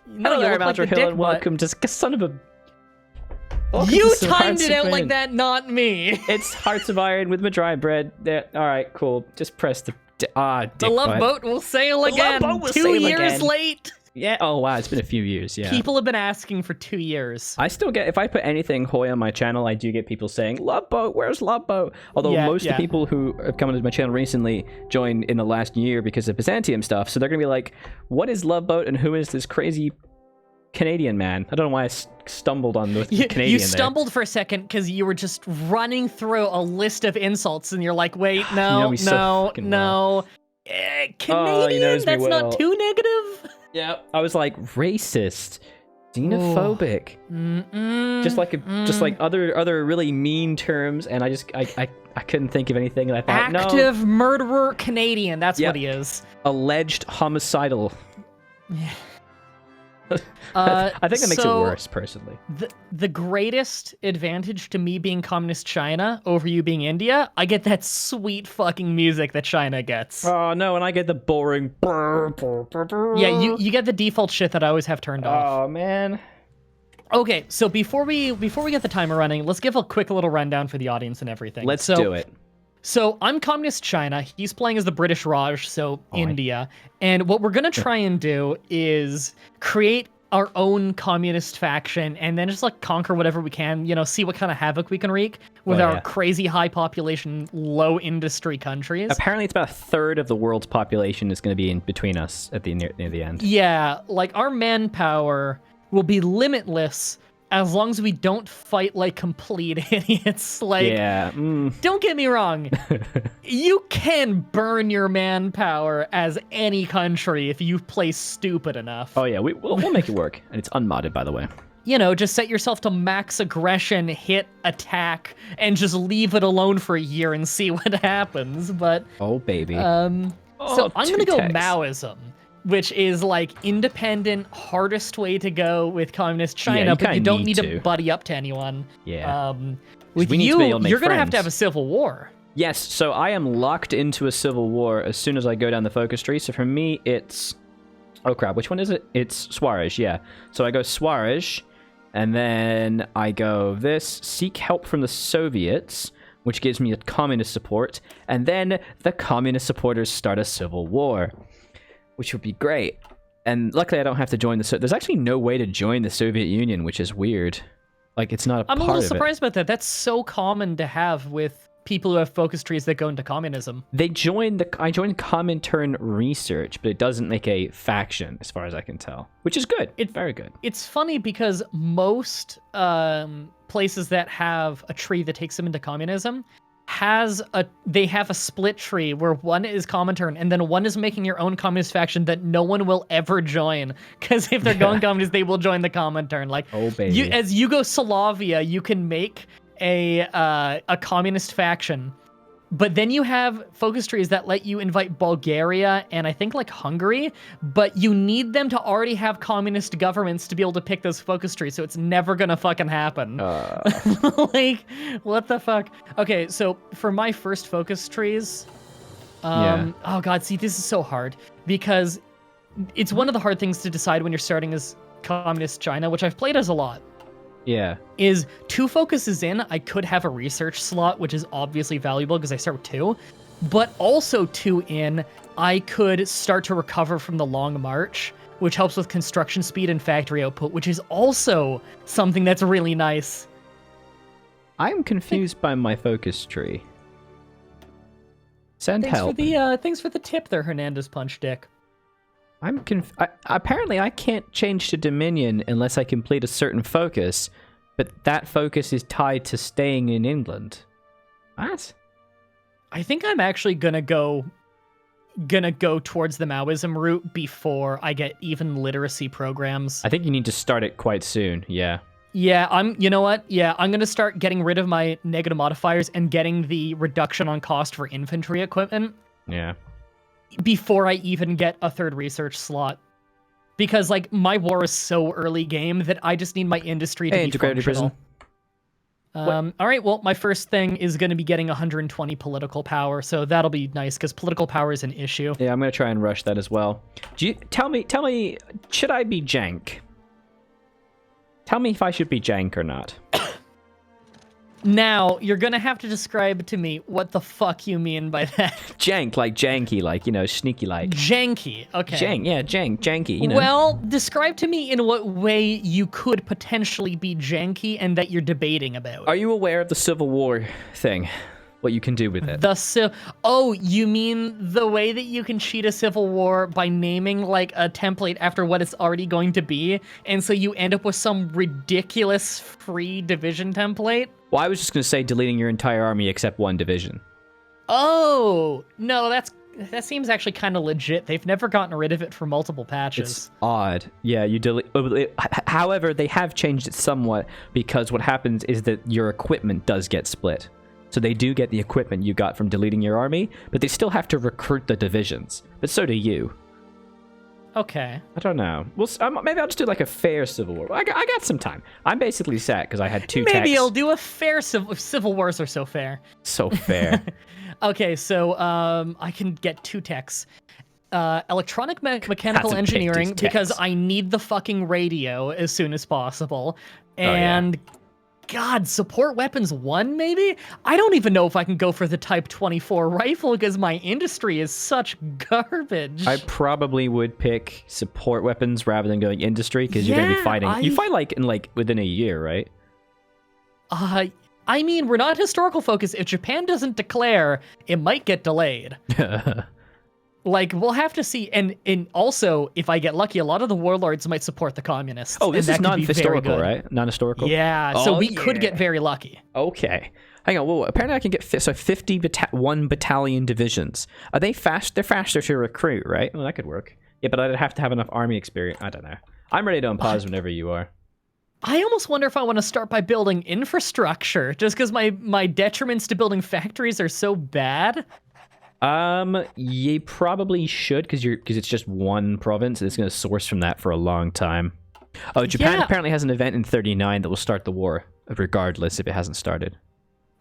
No, Hello you there, look like the Aldrahill, dick and butt. welcome to son of a. Welcome You to some timed Hearts it of out like Iron. that, not me. It's Hearts of Iron with MahDryBread. There. All right, cool. Just press the dick The love butt. boat will sail The love again. boat will 2 sail years again. late. Yeah. Oh wow, it's been a few years. Yeah. People have been asking for 2 years. I still get, if I put anything Hoy on my channel, I do get people saying, Love Boat, where's Love Boat? Although most of the people who have come into my channel recently joined in the last year because of Byzantium stuff, so they're going to be like, what is Love Boat and who is this crazy Canadian man? I don't know why I stumbled on the Canadian You there. stumbled for a second because you were just running through a list of insults and you're like, wait, You know no, me so no, fucking no. Canadian? knows me That's well. not too negative? Yeah, I was like, racist, xenophobic, just like other really mean terms, and I couldn't think of anything, and I thought, Active murderer Canadian, that's Yep. what he is. alleged homicidal. I think it makes it worse, personally. The greatest advantage to me being communist China over you being India, I get that sweet fucking music that China gets. Oh no, and I get the boring. Yeah, you get the default shit that I always have turned off. Oh man. Okay, so before we get the timer running, let's give a quick little rundown for the audience and everything. Let's do it. So I'm communist China. He's playing as the British Raj, so India. And what we're gonna try and do is create our own communist faction and then just like conquer whatever we can, see what kind of havoc we can wreak with our crazy high population, low industry countries. Apparently it's about a third of the world's population is going to be in between us at the near the end. Yeah, like our manpower will be limitless as long as we don't fight like complete idiots. Like, don't get me wrong. You can burn your manpower as any country if you play stupid enough. Oh yeah, we'll make it work, and it's unmodded, by the way. Just set yourself to max aggression, hit, attack, and just leave it alone for a year and see what happens. But oh baby. So I'm gonna go text. Maoism, which is like independent, hardest way to go with communist China, but you don't need to buddy up to anyone. Yeah. With we need to be able to make you're gonna have friends. to have a civil war. Yes, so I am locked into a civil war as soon as I go down the focus tree. So for me, it's... Oh crap, which one is it? It's Swaraj, yeah. So I go Swaraj, and then I go this, seek help from the Soviets, which gives me a communist support, and then the communist supporters start a civil war, which would be great. And luckily I don't have to join the... There's actually no way to join the Soviet Union, which is weird. Like, it's not a part of it. I'm a little surprised about that. That's so common to have with people who have focus trees that go into communism. I joined Comintern Research, but it doesn't make a faction, as far as I can tell, which is good. It's very good. It's funny because most places that have a tree that takes them into communism they have a split tree where one is Comintern and then one is making your own communist faction that no one will ever join, because if they're going communist, they will join the Comintern. Like, oh baby, as Yugoslavia, you can make a communist faction, but then you have focus trees that let you invite Bulgaria and I think like Hungary, but you need them to already have communist governments to be able to pick those focus trees, so it's never gonna fucking happen. Like, what the fuck? Okay, so for my first focus trees, oh god, see, this is so hard because it's one of the hard things to decide when you're starting as communist China, which I've played as a lot. Yeah. Is 2 focuses in, I could have a research slot, which is obviously valuable because I start with 2. But also 2 in, I could start to recover from the long march, which helps with construction speed and factory output, which is also something that's really nice. I'm confused by my focus tree. Send help. Thanks for the tip there, Hernandez Punch Dick. Apparently I can't change to Dominion unless I complete a certain focus, but that focus is tied to staying in England. What? I think I'm actually gonna go towards the Maoism route before I get even literacy programs. I think you need to start it quite soon, yeah. Yeah, you know what? Yeah, I'm gonna start getting rid of my negative modifiers and getting the reduction on cost for infantry equipment. Yeah. Before I even get a 3rd research slot. Because, like, my war is so early game that I just need my industry to be functional. Prison. All right, well, my first thing is going to be getting 120 political power, so that'll be nice because political power is an issue. Yeah, I'm gonna try and rush that as well. Tell me, should I be jank? Tell me if I should be jank or not. Now, you're going to have to describe to me what the fuck you mean by that. Jank, like janky, like, you know, sneaky like. Janky, okay. Janky, you know. Well, describe to me in what way you could potentially be janky and that you're debating about. Are you aware of the Civil War thing? What you can do with it? Oh, you mean the way that you can cheat a civil war by naming like a template after what it's already going to be, and so you end up with some ridiculous free division template? Well, I was just gonna say deleting your entire army except one division. Oh, no, that seems actually kind of legit. They've never gotten rid of it for multiple patches. It's odd. Yeah, you delete. However, they have changed it somewhat because what happens is that your equipment does get split. So they do get the equipment you got from deleting your army, but they still have to recruit the divisions. But so do you. Okay. I don't know. Maybe I'll just do like a fair civil war. I got some time. I'm basically set because I had two Maybe techs. I'll do a fair civil wars are so fair. So fair. Okay, so I can get 2 techs. Electronic mechanical engineering because I need the fucking radio as soon as possible. And God, support weapons 1 maybe? I don't even know if I can go for the Type 24 rifle because my industry is such garbage. I probably would pick support weapons rather than going industry because you're going to be fighting. You fight like within a year, right? I mean, we're not historical focused. If Japan doesn't declare, it might get delayed. Like, we'll have to see. And also, if I get lucky, a lot of the warlords might support the communists. Oh, this is non-historical, right? Non-historical? Yeah, so we could get very lucky. Okay. Hang on. Whoa, apparently I can get 50 1 battalion divisions. Are they fast? They're faster to recruit, right? Well, that could work. Yeah, but I'd have to have enough army experience. I don't know. I'm ready to unpause whenever you are. I almost wonder if I want to start by building infrastructure, just because my detriments to building factories are so bad. You probably should because it's just one province and it's going to source from that for a long time. Oh, Japan apparently has an event in 39 that will start the war, regardless if it hasn't started.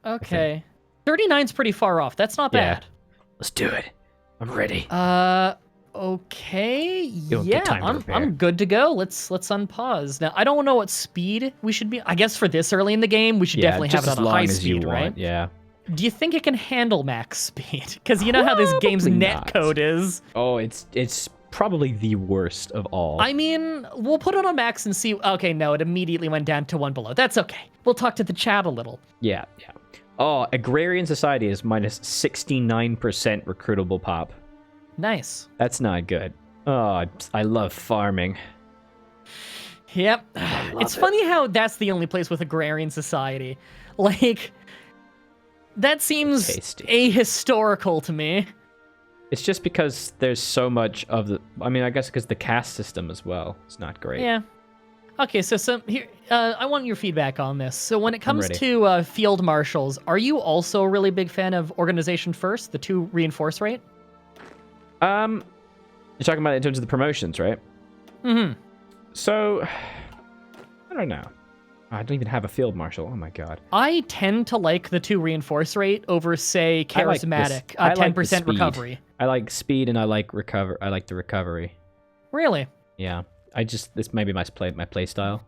Okay. 39's pretty far off. That's not bad. Let's do it. I'm ready. Okay. Yeah, I'm good to go. Let's unpause. Now, I don't know what speed we should be. I guess for this early in the game, we should definitely have it on a high speed, right? Yeah. Do you think it can handle max speed? Because you know how this game's netcode is. Oh, it's probably the worst of all. I mean, we'll put it on max and see. Okay, no, it immediately went down to 1 below. That's okay. We'll talk to the chat a little. Yeah. Oh, agrarian society is minus 69% recruitable pop. Nice. That's not good. Oh, I love farming. Yep. It's funny how that's the only place with agrarian society. Like, that seems ahistorical to me. It's just because there's so much of the... I mean, I guess because the caste system as well. It's not great. Yeah. Okay, so here, I want your feedback on this. So when it comes to field marshals, are you also a really big fan of organization first, the 2 reinforce rate? You're talking about it in terms of the promotions, right? Mm-hmm. So, I don't know. I don't even have a field marshal. Oh my god. I tend to like the 2 reinforce rate over, say, charismatic, 10% recovery. I like speed and I like recover. I like the recovery. Really? Yeah. This may be my play style.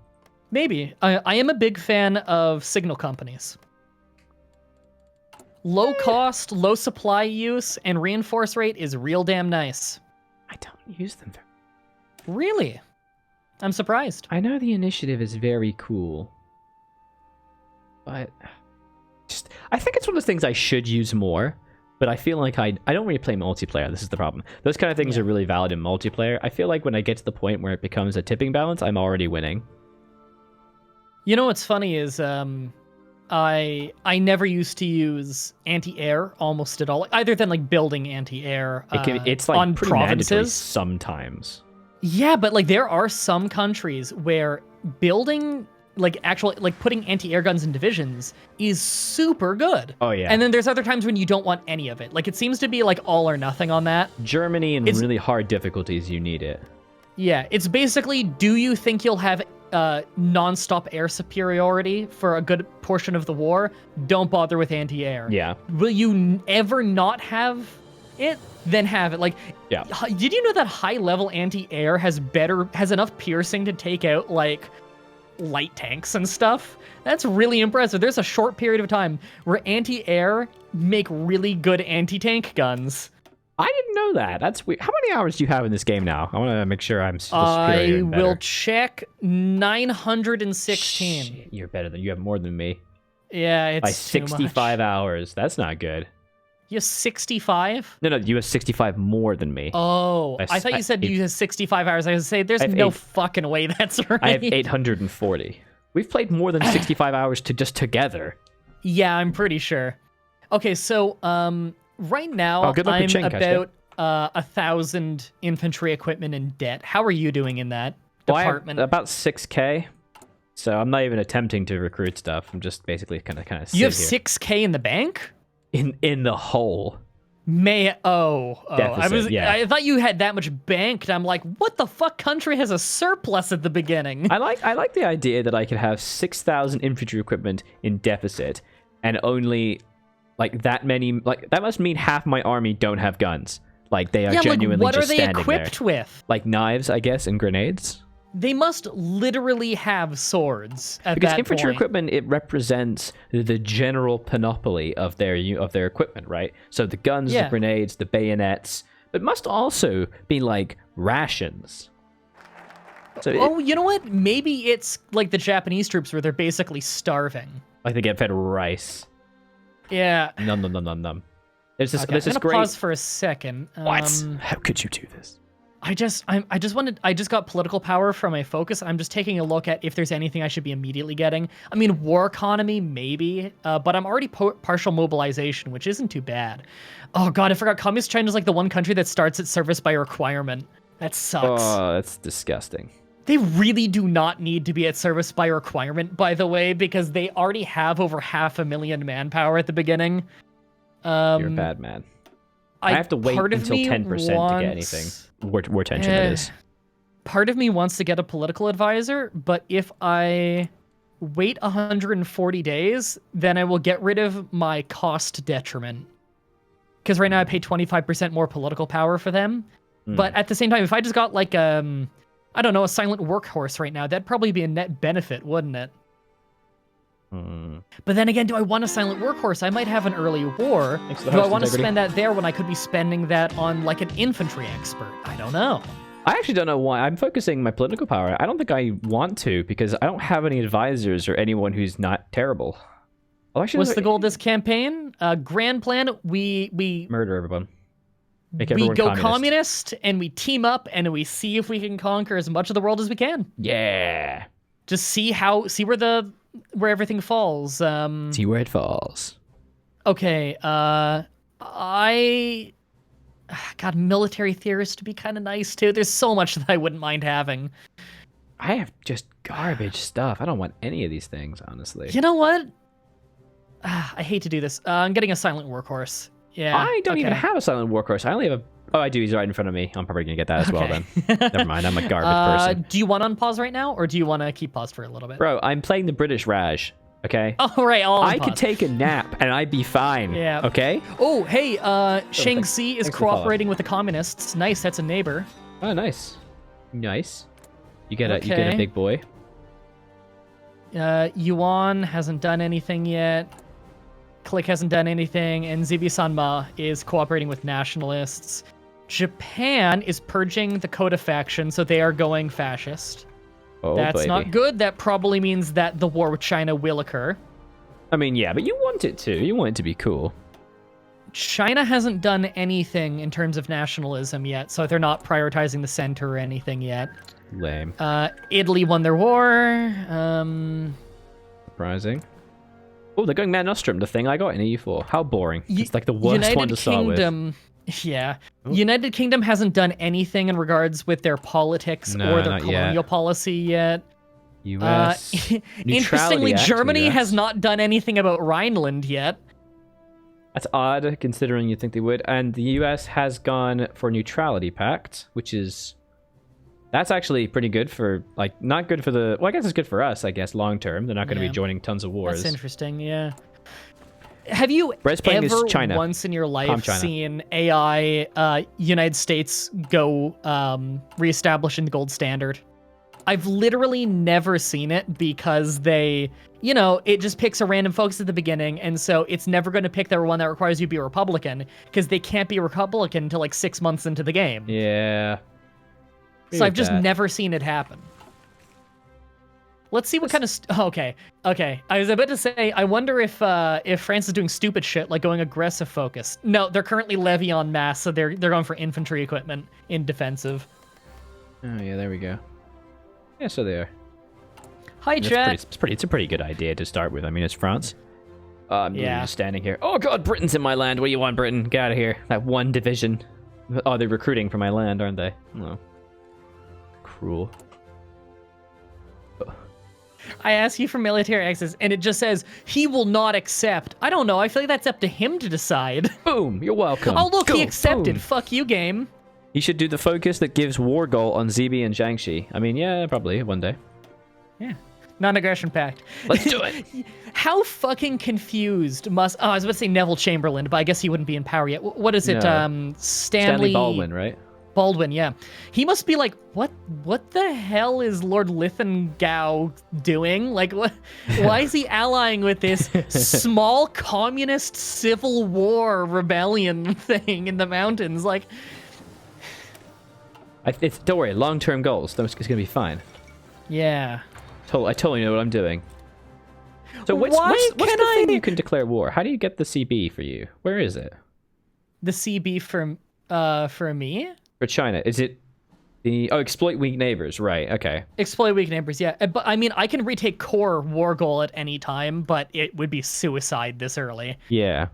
Maybe. I am a big fan of signal companies. Low cost, low supply use, and reinforce rate is real damn nice. I don't use them. Really? I'm surprised. I know the initiative is very cool, but I think it's one of those things I should use more, but I feel like I don't really play multiplayer. This is the problem. Those kind of things are really valid in multiplayer. I feel like when I get to the point where it becomes a tipping balance, I'm already winning. You know what's funny is I never used to use anti-air almost at all, other than like building anti-air it's like on pretty provinces sometimes. Yeah, but like there are some countries where building putting anti-air guns in divisions is super good. Oh yeah. And then there's other times when you don't want any of it. Like it seems to be like all or nothing on that. Germany and really hard difficulties, you need it. Yeah, it's basically, do you think you'll have non-stop air superiority for a good portion of the war, don't bother with anti-air. Yeah. Will you ever not have it? Then have it. Like, Yeah. Did you know that high-level anti-air has enough piercing to take out like light tanks and stuff? That's really impressive. There's a short period of time where anti-air make really good anti-tank guns. I didn't know that. That's weird. How many hours do you have in this game now? I want to make sure I'm still superior and better. I will check 916. Shit, you have more than me. Yeah, it's by 65 hours. That's not good. You have 65? No, you have 65 more than me. Oh, I thought you said you have 65 hours. I was going to say, there's no fucking way that's right. I have 840. We've played more than 65 hours just together. Yeah, I'm pretty sure. Okay, so right now I'm about 1,000 infantry equipment in debt. How are you doing in that department? About 6K. So I'm not even attempting to recruit stuff. I'm just basically kind of. You have 6K in the bank? In the hole. Deficit, I thought you had that much banked. I'm like, what the fuck country has a surplus at the beginning? I like the idea that I could have 6,000 infantry equipment in deficit and only like that many. Like that must mean half my army don't have guns. Like they are genuinely what just are they standing equipped there. with? Like knives, I guess, and grenades. They must literally have swords at because that infantry point. equipment, it represents the general panoply of their equipment, right? So the guns, the grenades, the bayonets, but must also be like rations. So you know what? Maybe it's like the Japanese troops where they're basically starving. Like they get fed rice. Yeah. Nom. There's this, okay, there's I'm this gonna great... pause for a second. What? How could you do this? I just got political power from my focus. I'm just taking a look at if there's anything I should be immediately getting. I mean, war economy, maybe, but I'm already partial mobilization, which isn't too bad. Oh god, I forgot. Communist China is like the one country that starts its service by requirement. That sucks. Oh, that's disgusting. They really do not need to be at service by requirement, by the way, because they already have over 500,000 manpower at the beginning. You're a bad man. I have to wait until 10% to get anything. War tension, that is. Part of me wants to get a political advisor, but if I wait 140 days, then I will get rid of my cost detriment. Because right now I pay 25% more political power for them. But at the same time, if I just got like, I don't know, a silent workhorse right now, that'd probably be a net benefit, wouldn't it? But then again, do I want a silent workhorse? I might have an early war. Do I want to spend that there when I could be spending that on like an infantry expert? I don't know. I actually don't know why. I'm focusing my political power. I don't think I want to because I don't have any advisors or anyone who's not terrible. Well, actually, what's the goal of this campaign? Grand plan, we murder everyone. Make everyone go communist and we team up and we see if we can conquer as much of the world as we can. Yeah. Just see where everything falls. See where it falls. Okay, God, military theorist would be kind of nice too. There's so much that I wouldn't mind having. I have just garbage stuff. I don't want any of these things, honestly. You know what? I hate to do this. I'm getting a silent workhorse. Yeah. I don't even have a silent workhorse. I only have a... Oh, I do. He's right in front of me. I'm probably going to get that as well then. Never mind. I'm a garbage person. Do you want to unpause right now, or do you want to keep paused for a little bit? Bro, I'm playing the British Raj, okay? Oh, right. I could take a nap, and I'd be fine, okay? Oh, hey, Shaanxi is cooperating with the communists. Nice, that's a neighbor. Oh, nice. Nice. You get a big boy. Yuan hasn't done anything yet. Click hasn't done anything, and Zibi-Sanma is cooperating with nationalists. Japan is purging the Kota faction, so they are going fascist. Oh, that's not good. That probably means that the war with China will occur. I mean, yeah, but you want it to. You want it to be cool. China hasn't done anything in terms of nationalism yet, so they're not prioritizing the center or anything yet. Lame. Italy won their war. Surprising. Oh, they're going Man Nostrum, the thing I got in EU4. How boring. It's like the worst United one to start Kingdom, with. Yeah. Ooh. United Kingdom hasn't done anything in regards with their politics or their colonial policy yet. US. Interestingly, Germany has not done anything about Rhineland yet. That's odd, considering you'd think they would. And the US has gone for a neutrality pact, which is That's actually pretty good for, like, not good for the... Well, I guess it's good for us, I guess, long term. They're not going to be joining tons of wars. That's interesting, yeah. Have you ever China. Once in your life seen AI United States go reestablish in the gold standard? I've literally never seen it because they, you know, it just picks a random focus at the beginning, and so it's never going to pick the one that requires you to be a Republican, because they can't be a Republican until like 6 months into the game. Yeah. So I've just never seen it happen. Let's see what kind of... okay. I was about to say, I wonder if France is doing stupid shit, like going aggressive focus. No, they're currently levy en masse, so they're going for infantry equipment in defensive. Oh, yeah, there we go. Yeah, so they are. Hi, chat. It's a pretty good idea to start with. I mean, it's France. I'm just standing here. Oh, God, Britain's in my land. What do you want, Britain? Get out of here. That one division. Oh, they're recruiting for my land, aren't they? No. Cruel. I ask you for military access, and it just says, he will not accept. I don't know. I feel like that's up to him to decide. Boom. You're welcome. Oh, look, he accepted. Boom. Fuck you, game. He should do the focus that gives war goal on Zibi and Jiangxi. I mean, yeah, probably one day. Yeah. Non-aggression pact. Let's do it. How fucking confused must... Oh, I was about to say Neville Chamberlain, but I guess he wouldn't be in power yet. What is it? No. Stanley Baldwin, right? Baldwin, yeah. He must be like, what the hell is Lord Lithengau doing? Like, what? Why is he allying with this small communist civil war rebellion thing in the mountains? Like... don't worry, long-term goals. It's going to be fine. Yeah. I totally know what I'm doing. So what's the thing you can declare war? How do you get the CB for you? Where is it? The CB for me? For China. Is it the... Oh, exploit weak neighbors. Right, okay. Exploit weak neighbors, yeah. But, I mean, I can retake core war goal at any time, but it would be suicide this early. Yeah.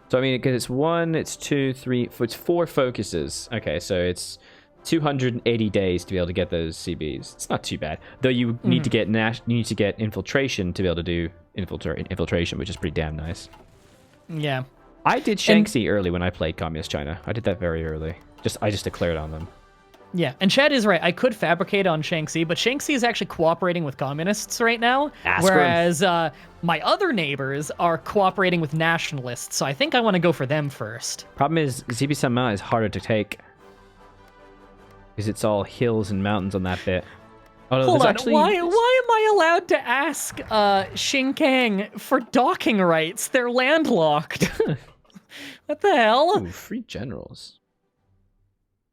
So, I mean, because it's 1, it's 2, 3... It's 4 focuses. Okay, so it's... 280 days to be able to get those CBs. It's not too bad, though. You need to get infiltration to be able to do infiltration, which is pretty damn nice. Yeah, I did Shaanxi early when I played Communist China. I did that very early. I just declared on them. Yeah, and Chad is right. I could fabricate on Shaanxi, but Shaanxi is actually cooperating with communists right now, whereas my other neighbors are cooperating with nationalists. So I think I want to go for them first. Problem is, Zibi-sama is harder to take. Because it's all hills and mountains on that bit. Oh, no, hold on, why am I allowed to ask Xinjiang for docking rights? They're landlocked. What the hell? Ooh, free generals.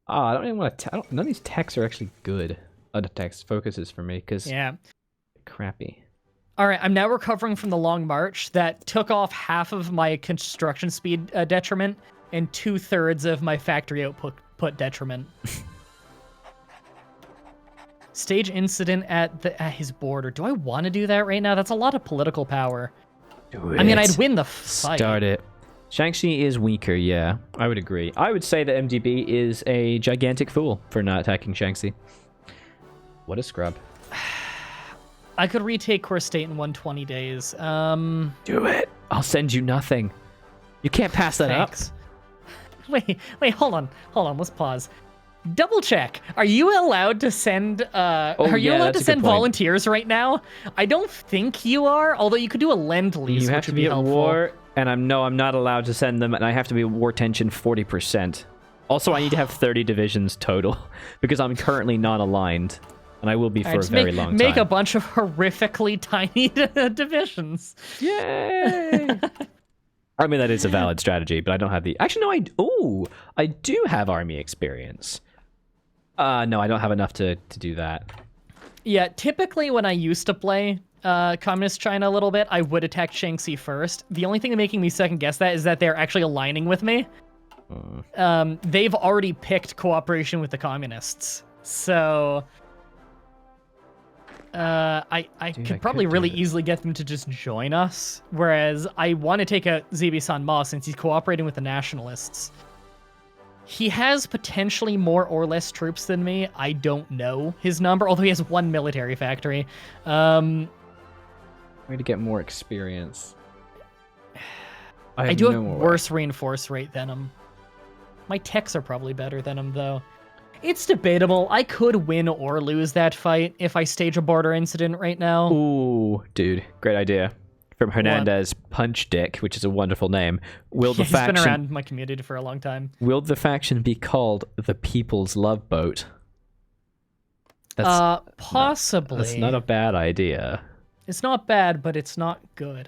Oh, I don't even want to... none of these techs are actually good. The text focuses for me, because... Yeah. Crappy. All right, I'm now recovering from the long march that took off half of my construction speed detriment and 2/3 of my factory output detriment. Stage incident at his border. Do I want to do that right now? That's a lot of political power. Do it. I mean, I'd win the fight. Start it. Shaanxi is weaker, yeah. I would agree. I would say that MDB is a gigantic fool for not attacking Shaanxi. What a scrub. I could retake Core State in 120 days. Do it. I'll send you nothing. You can't pass that up. Wait, hold on. Let's pause. Double check. Are you allowed to send volunteers right now? I don't think you are, although you could do a lend-lease, You have to be at war, and I'm not allowed to send them, and I have to be war tension 40%. Also, I need to have 30 divisions total, because I'm currently not aligned, and I will be for a very long time. Make a bunch of horrifically tiny divisions. Yay! I mean, that is a valid strategy, but I don't have the... Actually, no, I do have army experience. No, I don't have enough to do that. Yeah, typically when I used to play Communist China a little bit, I would attack Shaanxi first. The only thing making me second guess that is that they're actually aligning with me. They've already picked cooperation with the communists. So... I could probably really easily get them to just join us, whereas I want to take a Zibi-san Ma since he's cooperating with the nationalists. He has potentially more or less troops than me. I don't know his number, although he has 1 military factory. Way to get more experience. I do have worse reinforce rate than him. My techs are probably better than him, though. It's debatable. I could win or lose that fight if I stage a border incident right now. Ooh, dude, great idea. From Hernandez Punch Dick, which is a wonderful name. Will the He's faction been around my community for a long time. Will the faction be called the People's Love Boat? Possibly. That's not a bad idea. It's not bad, but it's not good.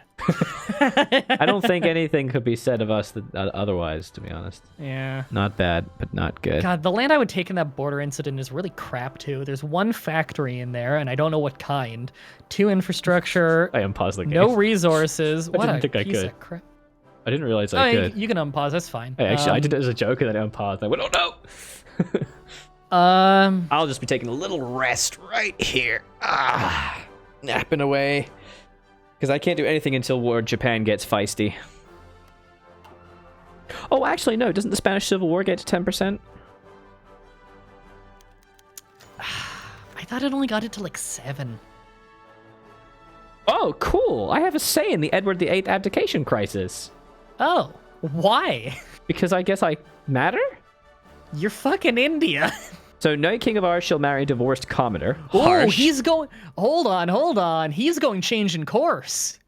I don't think anything could be said of us otherwise, to be honest. Yeah. Not bad, but not good. God, the land I would take in that border incident is really crap, too. There's one factory in there, and I don't know what kind. 2 infrastructure. I unpaused the game. No resources. What didn't a think I piece could. of crap. I didn't realize I could. You can unpause. That's fine. Hey, actually, I did it as a joke, and then I unpaused. I went, oh no! I'll just be taking a little rest right here. Napping away. Because I can't do anything until Japan gets feisty. Oh, actually, no. Doesn't the Spanish Civil War get to 10%? I thought it only got it to like 7. Oh, cool. I have a say in the Edward VIII abdication crisis. Oh, why? Because I guess I matter? You're fucking India. So, no king of ours shall marry divorced commoner. Oh, he's going... Hold on. He's going change in course.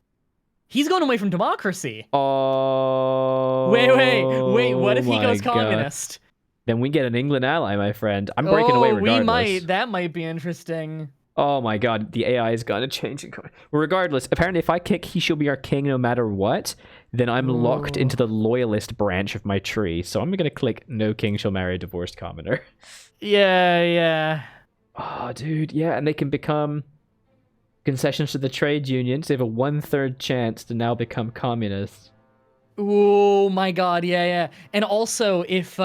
He's going away from democracy. Oh. Wait. What if he goes God. communist? Then we get an England ally, my friend. I'm breaking away regardless. We might. That might be interesting. Oh my god, the AI is gonna change. Regardless, apparently if I kick he shall be our king no matter what, then I'm locked into the loyalist branch of my tree. So I'm gonna click no king shall marry a divorced commoner. Yeah. Oh, dude, yeah, and they can become concessions to the trade unions. They have a 1/3 chance to now become communists. Oh my god, yeah. And also, if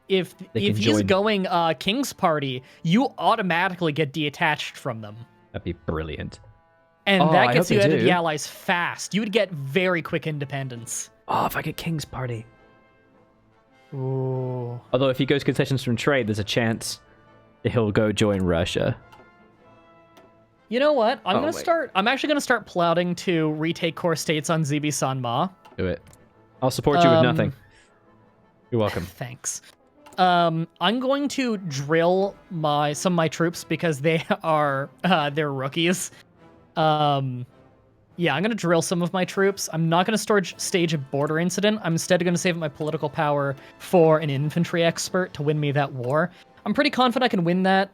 if he's going King's Party, you automatically get detached from them. That'd be brilliant. And that gets you out of the Allies fast. You would get very quick independence. Oh, if I get King's Party. Ooh. Although if he goes concessions from trade, there's a chance that he'll go join Russia. You know what? I'm actually gonna start plotting to retake core states on Zibi Sanma. Do it. I'll support you with nothing. You're welcome. Thanks. I'm going to drill some of my troops because they are they're rookies. Yeah, I'm going to drill some of my troops. I'm not going to stage a border incident. I'm instead going to save my political power for an infantry expert to win me that war. I'm pretty confident I can win that.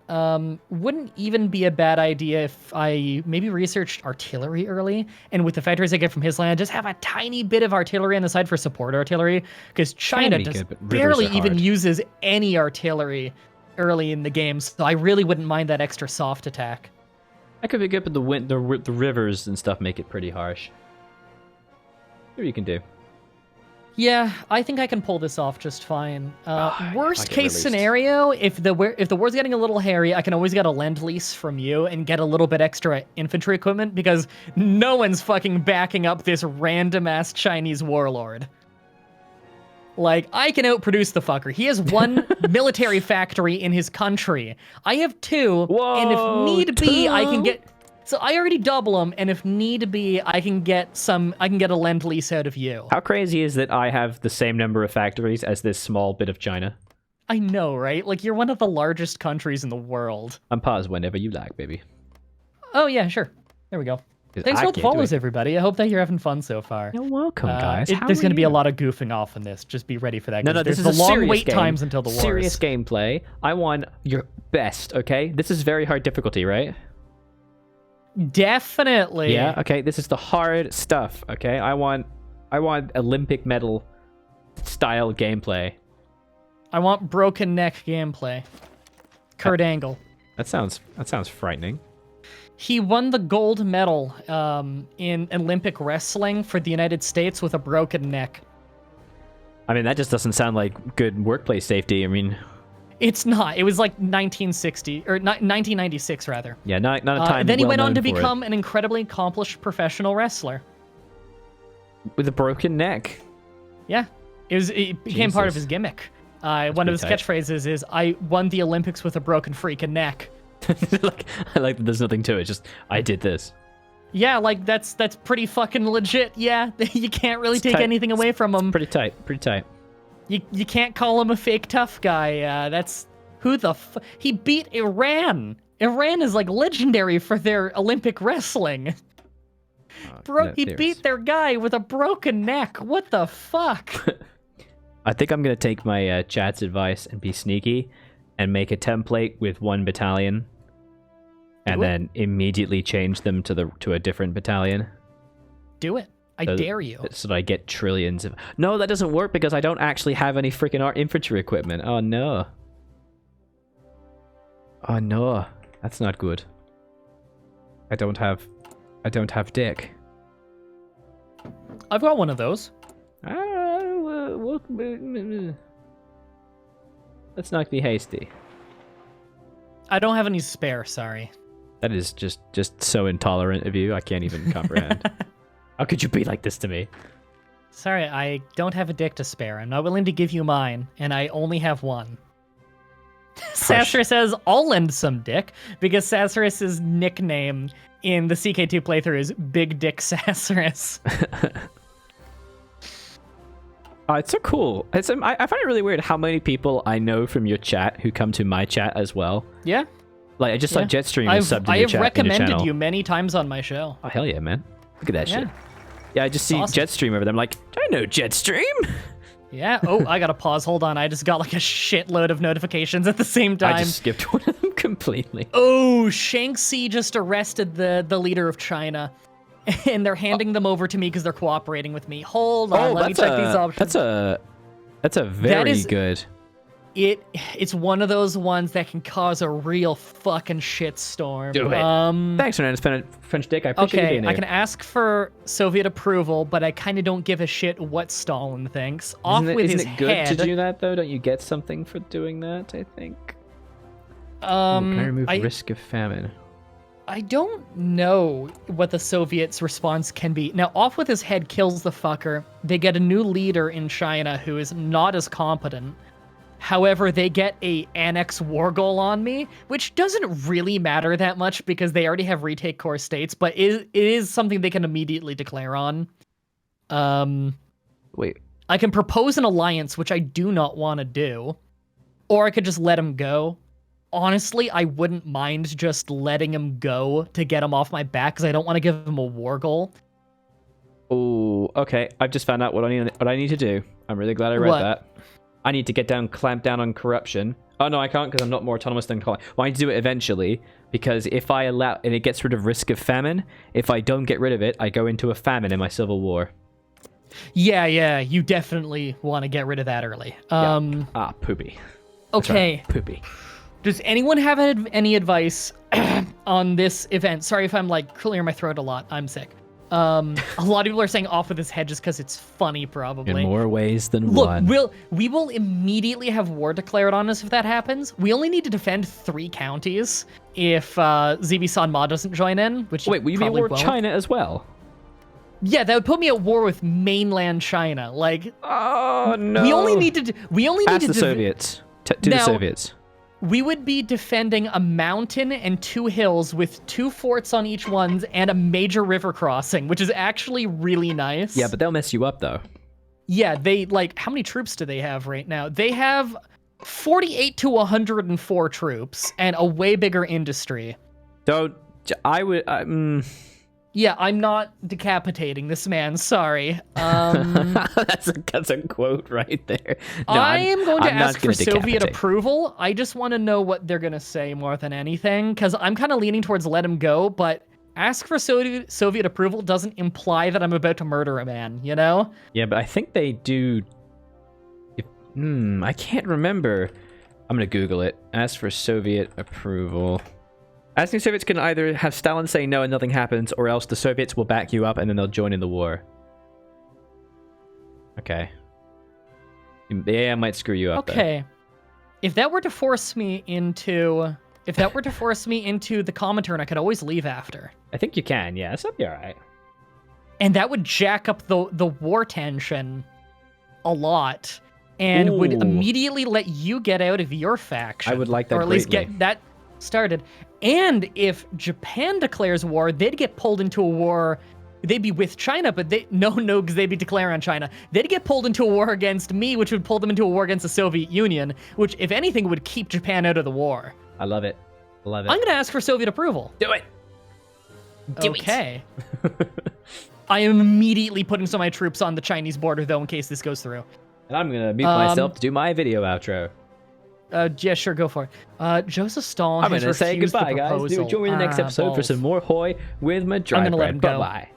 Wouldn't even be a bad idea if I maybe researched artillery early, and with the factories I get from his land, just have a tiny bit of artillery on the side for support artillery, because China barely even uses any artillery early in the game, so I really wouldn't mind that extra soft attack. That could be good, but the rivers and stuff make it pretty harsh. Maybe you can do. Yeah, I think I can pull this off just fine. Worst case scenario, if the war's getting a little hairy, I can always get a lend-lease from you and get a little bit extra infantry equipment, because no one's fucking backing up this random-ass Chinese warlord. Like, I can outproduce the fucker. He has 1 military factory in his country. I have 2, and if need be, I can get... So I already double them, and if need be, I can get a lend-lease out of you. How crazy is that I have the same number of factories as this small bit of China? I know, right? Like, you're one of the largest countries in the world. Unpause whenever you like, baby. Oh, yeah, sure. There we go. Thanks for all the follows, everybody. I hope that you're having fun so far. You're welcome, guys. There's going to be a lot of goofing off in this. Just be ready for that. No, this is a long serious wait times until the wars. Serious gameplay. I want your best, okay? This is very hard difficulty, right? Definitely. Yeah, okay. This is the hard stuff, okay? I want Olympic medal style gameplay. I want broken neck gameplay. Kurt Angle. That sounds frightening. He won the gold medal in Olympic wrestling for the United States with a broken neck. I mean, that just doesn't sound like good workplace safety. I mean, it's not. It was like 1960 or 1996 rather. Yeah, not a time. Then he went on to become an incredibly accomplished professional wrestler with a broken neck. Yeah, it became part of his gimmick. One of his catchphrases is, "I won the Olympics with a broken freaking neck." I like that there's nothing to it, just I did this. Yeah, like that's pretty fucking legit. Yeah, you can't really take anything away from him. Pretty tight. You can't call him a fake tough guy. That's who the he beat Iran. Iran is like legendary for their Olympic wrestling. He beat their guy with a broken neck. What the fuck? I think I'm gonna take my chat's advice and be sneaky, and make a template with 1 battalion, and then immediately change them to a different battalion. Do it. I dare you. So that I get trillions of... No, that doesn't work because I don't actually have any freaking infantry equipment. Oh no. Oh no. That's not good. I don't have dick. I've got one of those. Let's not be hasty. I don't have any spare, sorry. That is just so intolerant of you. I can't even comprehend. How could you be like this to me? Sorry, I don't have a dick to spare. I'm not willing to give you mine, and I only have one. Sassarus says, I'll lend some dick, because Sassarus' nickname in the CK2 playthrough is Big Dick Sassarus. It's so cool. I find it really weird how many people I know from your chat who come to my chat as well. Yeah. Like, I just saw Jetstream is subbed in your chat. I have recommended you many times on my show. Oh, hell yeah, man. Look at that shit. Yeah, I just see awesome. Jetstream over there. I'm like, I know Jetstream. Yeah. Oh, I gotta pause. Hold on. I just got like a shitload of notifications at the same time. I just skipped one of them completely. Oh, Shanxi just arrested the leader of China. And they're handing them over to me because they're cooperating with me. Hold on, let me check these options. That's a very good. It's one of those ones that can cause a real fucking shitstorm. Do it. Thanks, Fernandez French Dick. I appreciate you being here. I can ask for Soviet approval, but I kind of don't give a shit what Stalin thinks. Isn't it good to do that though? Don't you get something for doing that? I think. Can I remove risk of famine? I don't know what the Soviets' response can be. Now, off with his head kills the fucker. They get a new leader in China who is not as competent. However, they get a annex war goal on me, which doesn't really matter that much because they already have retake core states, but it is something they can immediately declare on. Wait. I can propose an alliance, which I do not want to do. Or I could just let him go. Honestly, I wouldn't mind just letting him go to get him off my back because I don't want to give him a war goal. Oh, okay. I've just found out what I need to do. I'm really glad I read that. I need to clamp down on corruption. Oh no, I can't because I'm not more autonomous than Colin. Well, I need to do it eventually because if I allow, and it gets rid of risk of famine. If I don't get rid of it, I go into a famine in my civil war. Yeah, you definitely want to get rid of that early. Poopy. Okay. Right, poopy. Does anyone have any advice on this event? Sorry if I'm like clearing my throat a lot. I'm sick. A lot of people are saying off with his head just because it's funny, probably. In more ways than one. Look, we will immediately have war declared on us if that happens. We only need to defend 3 counties if ZB San Ma doesn't join in, which wait, will you be at war with China as well? Yeah, that would put me at war with mainland China. Like, oh no. We only need to. Ask the Soviets. To the Soviets. We would be defending a mountain and 2 hills with 2 forts on each one and a major river crossing, which is actually really nice. Yeah, but they'll mess you up, though. Yeah, how many troops do they have right now? They have 48 to 104 troops and a way bigger industry. Yeah, I'm not decapitating this man. Sorry. That's a quote right there. No, I am going to ask for Soviet approval. I just want to know what they're going to say more than anything, because I'm kind of leaning towards let him go, but ask for Soviet approval doesn't imply that I'm about to murder a man, you know? Yeah, but I think they do... I can't remember. I'm going to Google it. Ask for Soviet approval. Asking Soviets can either have Stalin say no and nothing happens, or else the Soviets will back you up and then they'll join in the war. Okay. The AI might screw you up. Okay. Though. If that were to force me into the common turn, I could always leave after. I think you can, yeah. That'd be alright. And that would jack up the war tension a lot. And would immediately let you get out of your faction. I would like that or at least get that started. And if Japan declares war, they'd get pulled into a war they'd be with China, but because they'd be declaring on China. They'd get pulled into a war against me, which would pull them into a war against the Soviet Union, which, if anything, would keep Japan out of the war. I love it. Love it. I'm gonna ask for Soviet approval. Do it. Okay. I am immediately putting some of my troops on the Chinese border, though, in case this goes through. And I'm gonna mute myself to do my video outro. Yeah, sure, go for it. Joseph Stalin I'm has gonna say refused goodbye, the guys. proposal. Do join the next episode for some more Hoy with MahDryBread. I'm gonna let him go. Bye-bye.